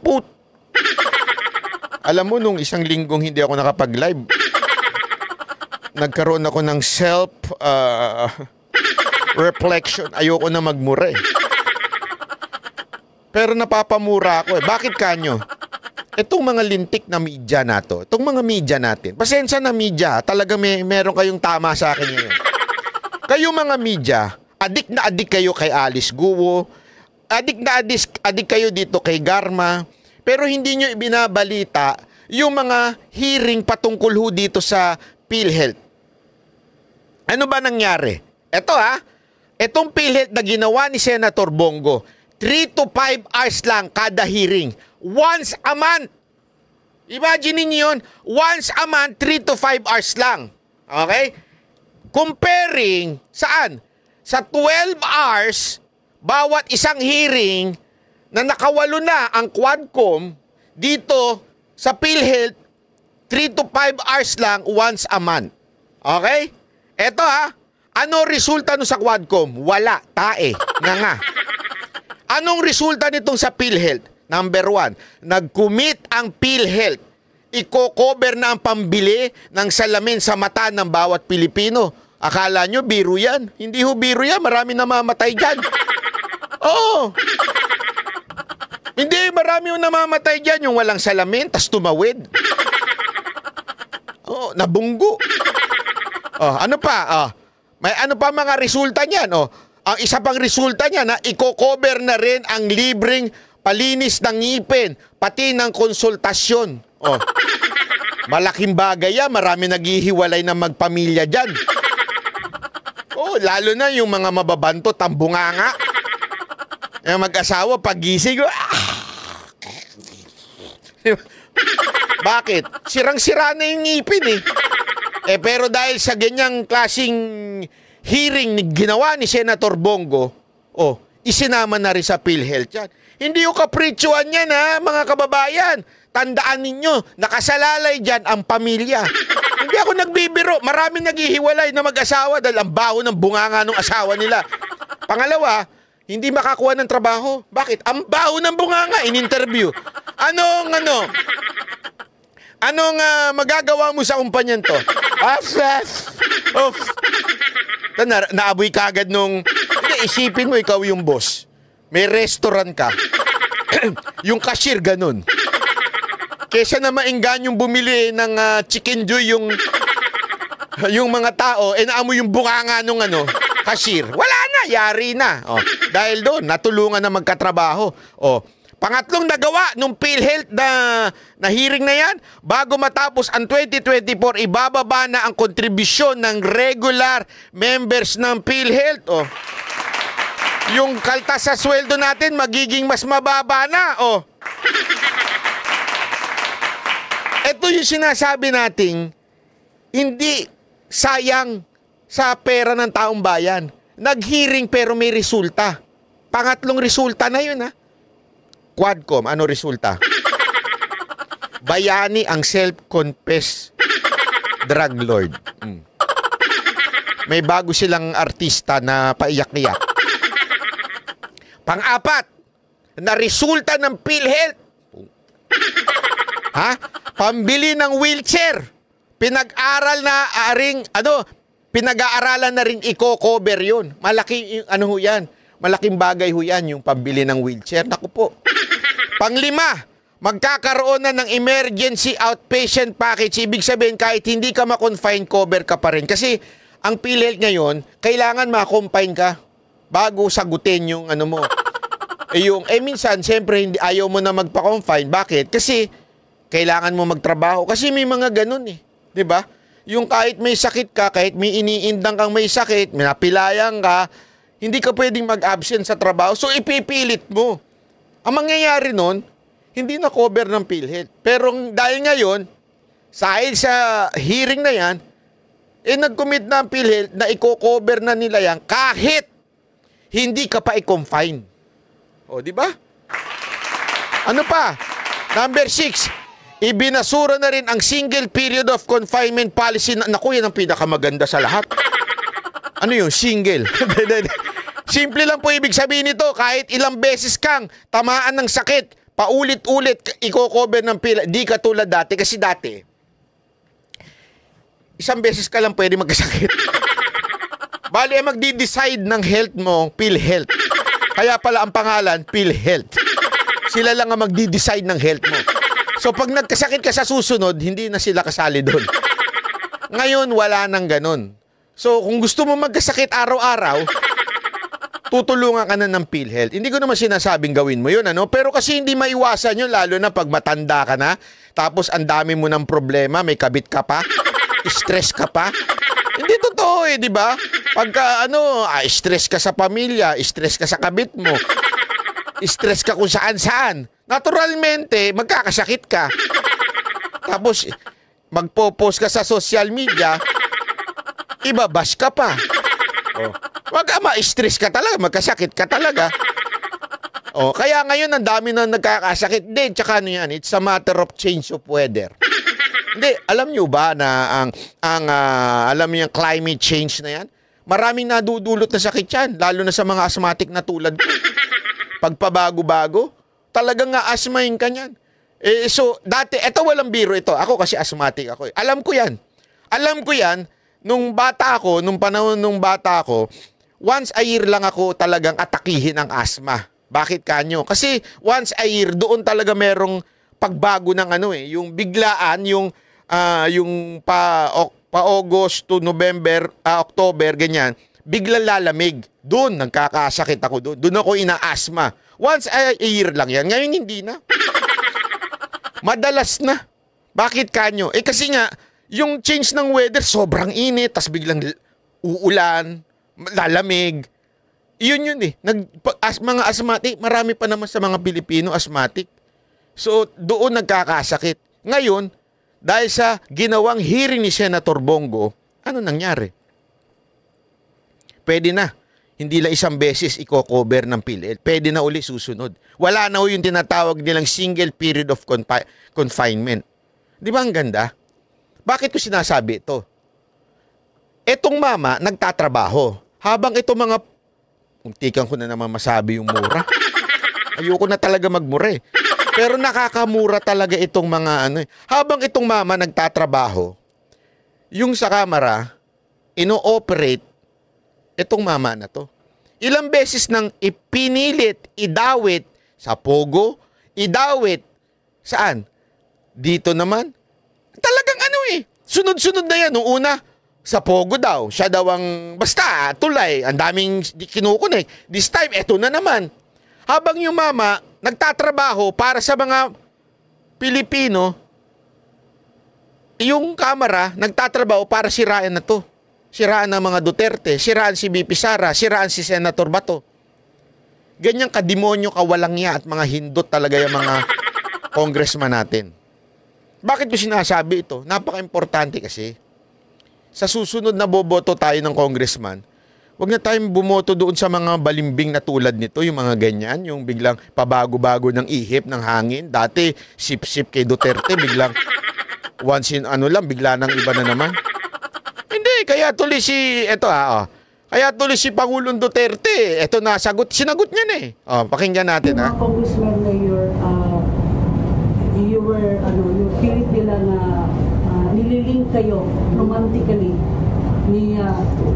Alam mo, nung isang linggong hindi ako nakapag-live, nagkaroon ako ng reflection. Ayoko na magmura eh. Pero napapamura ako eh. Bakit kanyo? Itong mga lintik na media na to, itong mga media natin, pasensya na media, talaga meron kayong tama sa akin ngayon. Kayo mga media, adik na adik kayo kay Alice Guo, adik na adik kayo dito kay Garma, pero hindi nyo ibinabalita yung mga hearing patungkol ho dito sa PhilHealth. Ano ba nangyari? Ito itong PhilHealth na ginawa ni Senator Bongo, 3 to 5 hours lang kada hearing. Once a month. Imagine niyo yun. Once a month, 3 to 5 hours lang. Okay? Comparing, saan? Sa 12 hours, bawat isang hearing na nakawalo na ang Quadcom dito sa PhilHealth, 3 to 5 hours lang once a month. Okay? Eto Ano resulta no sa Quadcom? Wala, tae, nga. Anong resulta nitong sa PhilHealth? Number 1, nag-commit ang PhilHealth. Iko-cover na ang pambili ng salamin sa mata ng bawat Pilipino. Akala nyo, biro yan. Hindi ho biro yan. Marami namamatay dyan. Oo. Hindi, marami yung namamatay dyan. Yung walang salamin, tas tumawid. Oo, nabunggo. Ano pa? May ano pa mga resulta niyan? Ang isa pang resulta niya na iko-cover na rin ang libreng palinis ng ngipin, pati ng konsultasyon. Malaking bagay yan. Marami naghihiwalay ng magpamilya dyan. Lalo na yung mga mababanto, tambunganga. Yung mag-asawa, pagising, bakit? Sirang-sira na yung ngipin pero dahil sa ganyang klaseng hearing ginawa ni Senator Bongo, isinama na rin sa PhilHealth yan. Hindi yung kapritsyohan yan, mga kababayan. Tandaan ninyo, nakasalalay dyan ang pamilya. Hindi ako nagbibiro. Maraming naghihiwalay na mag-asawa dahil ang baho ng bunganga ng asawa nila. Pangalawa, hindi makakuha ng trabaho. Bakit? Ang baho ng bunganga in-interview. Anong magagawa mo sa kumpanyan to? Naaboy kagad nung... Isipin mo, ikaw yung boss. May restaurant ka. Yung cashier, ganun. Kesa na mainggan yung bumili ng chicken joy yung mga tao, naamoy yung bunganga nung cashier. Wala na, yari na. Dahil doon, natulungan na magkatrabaho. Pangatlong nagawa nung PhilHealth na hearing na yan, bago matapos ang 2024, ibababa na ang kontribusyon ng regular members ng PhilHealth. Yung kaltas sa sweldo natin, magiging mas mababa na. Ito yung sinasabi nating hindi sayang sa pera ng taong bayan. Nag-hearing pero may resulta. Pangatlong resulta na yun, Quadcom, ano resulta? Bayani ang self-confessed drug lord. May bago silang artista na paiyak-iyak. Pang-apat, na resulta ng PhilHealth. Pambili ng wheelchair. Pinag-aaralan na rin i-cover yun. Malaking, yan? Malaking bagay ho yan, yung pambili ng wheelchair. Naku po. Panglima, magkakaroon na ng emergency outpatient package. Ibig sabihin, kahit hindi ka ma-confine, cover ka pa rin. Kasi, ang PhilHealth ngayon, kailangan ma-confine ka bago sagutin yung mo. Minsan, siyempre, ayaw mo na magpa-confine. Bakit? Kasi, kailangan mo magtrabaho. Kasi may mga ganun Diba? Yung kahit may sakit ka, kahit may iniindang kang may sakit, may napilayang ka, hindi ka pwedeng mag-absent sa trabaho. So, ipipilit mo. Ang mangyayari nun, hindi na cover ng PhilHealth. Pero dahil ngayon, dahil sa hearing na yan, nag-commit na ang PhilHealth na i-cover na nila yan kahit hindi ka pa i-confine. Diba? Ano pa? Number 6, ibinasura na rin ang single period of confinement policy. Naku, yan ang pinakamaganda sa lahat. Ano yung single? Simple lang po ibig sabihin nito. Kahit ilang beses kang tamaan ng sakit, paulit-ulit i-cover ng PhilHealth. Di ka tulad dati. Kasi dati, isang beses ka lang pwede magkasakit. Bali, magdi-decide ng health mo, PhilHealth. Kaya pala ang pangalan, PhilHealth. Sila lang ang magdi-decide ng health mo. So pag nagkasakit ka sa susunod, hindi na sila kasali doon. Ngayon, wala nang ganun. So kung gusto mo magkasakit araw-araw, tutulungan ka na ng PhilHealth. Hindi ko naman sinasabing gawin mo yun, pero kasi hindi maiwasan yun, lalo na pag matanda ka na, tapos ang dami mo ng problema, may kabit ka pa, stress ka pa. Hindi totoo di ba? Pagka stress ka sa pamilya, stress ka sa kabit mo, stress ka kung saan-saan. Naturalmente, magkakasakit ka. Tapos, magpo-post ka sa social media, ibabash ka pa. Ma-stress ka talaga, magkasakit ka talaga. Kaya ngayon, ang dami na nagkakasakit. Hindi, tsaka yan, it's a matter of change of weather. Hindi, alam nyo ba na alam niyo yung climate change na yan? Maraming nadudulot na sakit yan, lalo na sa mga asthmatic na tulad ko. Pagpabago-bago, talagang nga-asthmain ka niyan. So, dati, eto walang biro ito. Ako kasi asthmatic ako. Alam ko yan. Alam ko yan, nung panahon nung bata ako, once a year lang ako talagang atakihin ang asthma. Bakit kanyo? Kasi once a year, doon talaga merong pagbago ng yung biglaan, yung pa-August to November, October, ganyan, biglang lalamig. Doon, nagkakasakit ako doon. Doon ako ina-asthma. Once a year lang yan. Ngayon, hindi na. Madalas na. Bakit kanyo? Kasi nga, yung change ng weather, sobrang init, tas biglang uulan, lalamig. Yun eh. Mga asthmatic, marami pa naman sa mga Pilipino asthmatic. So, doon nagkakasakit. Ngayon, dahil sa ginawang hearing ni Senator Bongo, ano nangyari? Pwede na. Hindi lang isang beses i-cover ng PhilHealth. Pwede na uli susunod. Wala na yung tinatawag nilang single period of confinement. Di ba ang ganda? Bakit ko sinasabi ito? Etong mama nagtatrabaho. Habang itong mga... Untikan ko na naman masabi yung mura. Ayoko na talaga magmura eh. Pero nakakamura talaga itong mga Habang itong mama nagtatrabaho, yung sa kamera, ino-operate itong mama na to. Ilang beses nang ipinilit, idawit sa Pogo, idawit saan? Dito naman. Talagang sunod-sunod na yan. Nung una, sa Pogo daw. Siya daw ang, basta, tulay. Ang daming kinukunik. This time, eto na naman. Habang yung mama nagtatrabaho para sa mga Pilipino, yung kamera nagtatrabaho para siraan na to. Siraan ng mga Duterte, siraan si BP Sara, siraan si Senator Bato. Ganyang kademonyo, kawalangya at mga hindot talaga yung mga congressman natin. Bakit ko sinasabi ito? Napaka-importante kasi. Sa susunod na boboto tayo ng congressman, huwag na tayong bumoto doon sa mga balimbing na tulad nito, yung mga ganyan, yung biglang pabago-bago ng ihip, ng hangin. Dati, sip-sip kay Duterte, biglang once in bigla nang iba na naman. Hindi, kaya tuloy kaya tuloy si Pangulong Duterte, eto na, sinagot niya na eh. Pakinggan natin ha. Congressman Mayor, yung pilit nila na nililing kayo romantically ni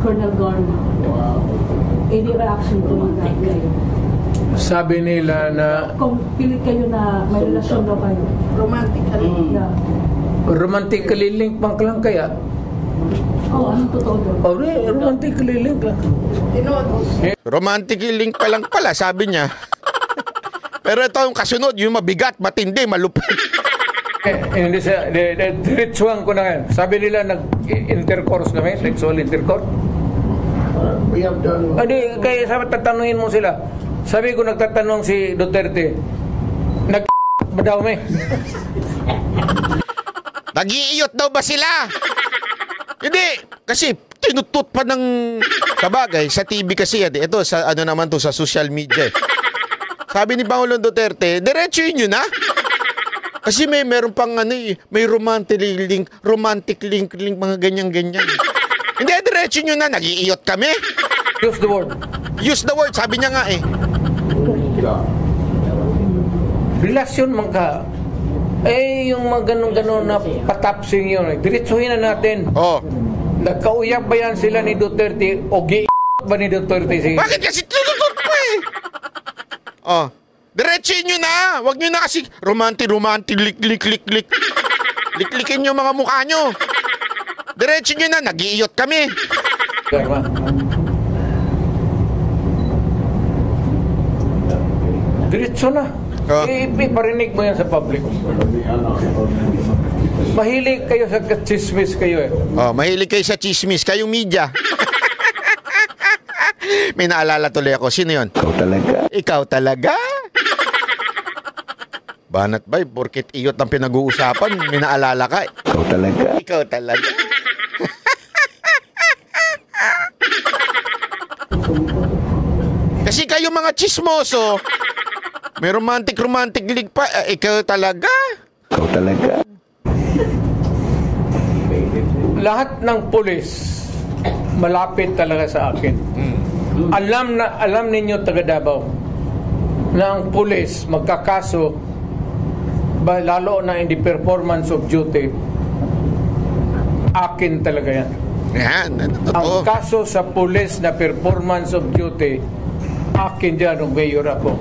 Colonel Garma. Any reaction to that kayo? Sabi nila na Kung pilit kayo na may relasyon daw kayo. Romantically? Yeah. romantically link man lang kaya? Anong totoo doon? Romantically link lang. Romantically link pa lang pala, sabi niya. Pero ito yung kasunod, yung mabigat, matindi, malupit. Hindi siya, diretsuhan ko na yan. Sabi nila, nag-intercourse kami, sexual intercourse. We have done... Kaya sabi, tatanungin mo sila. Sabi ko, nagtatanong si Duterte, ba daw may? Nag-iiyot daw ba sila? Hindi, kasi tinutut pa ng sabagay sa TV kasi yan. Ito, sa naman to sa social media. Sabi ni Pangulong Duterte, diretsuhin nyo na. Kasi meron pang may romantic link, mga ganyan-ganyan. Hindi, diretso nyo na, nag-iiyot kami. Use the word. Use the word, sabi niya nga eh. Relasyon man ka. Yung mga ganun-ganun na patapsing yun. Diretsuhin na natin. Nagkauyap ba yan sila ni Duterte o ba ni Duterte? Bakit kasi tutut pa eh? Diretsuhin nyo na. Huwag nyo na kasi romantic, lik. Liklikin nyo mga mukha nyo. Diretso nyo na, nag-iiyot kami. Diretso na. Iparinig mo yan sa public. Mahilig kayo sa chismis kayo eh. Mahilig kayo sa chismis. Kayong media. May naalala tuloy ako. Sino yun? Ikaw talaga. Ikaw talaga? Banat bay, porkit iyot ang pinag-uusapan, may naalala ka. Ikaw talaga. Ikaw talaga. Kasi kayo mga chismoso, may romantic league pa, ikaw talaga. Ikaw talaga. Lahat ng pulis malapit talaga sa akin. Alam ninyo taga Davao na ang pulis magkakaso lalo na in the performance of duty, akin talaga yan. Ang kaso sa pulis na performance of duty, akin dyan, mayor ako.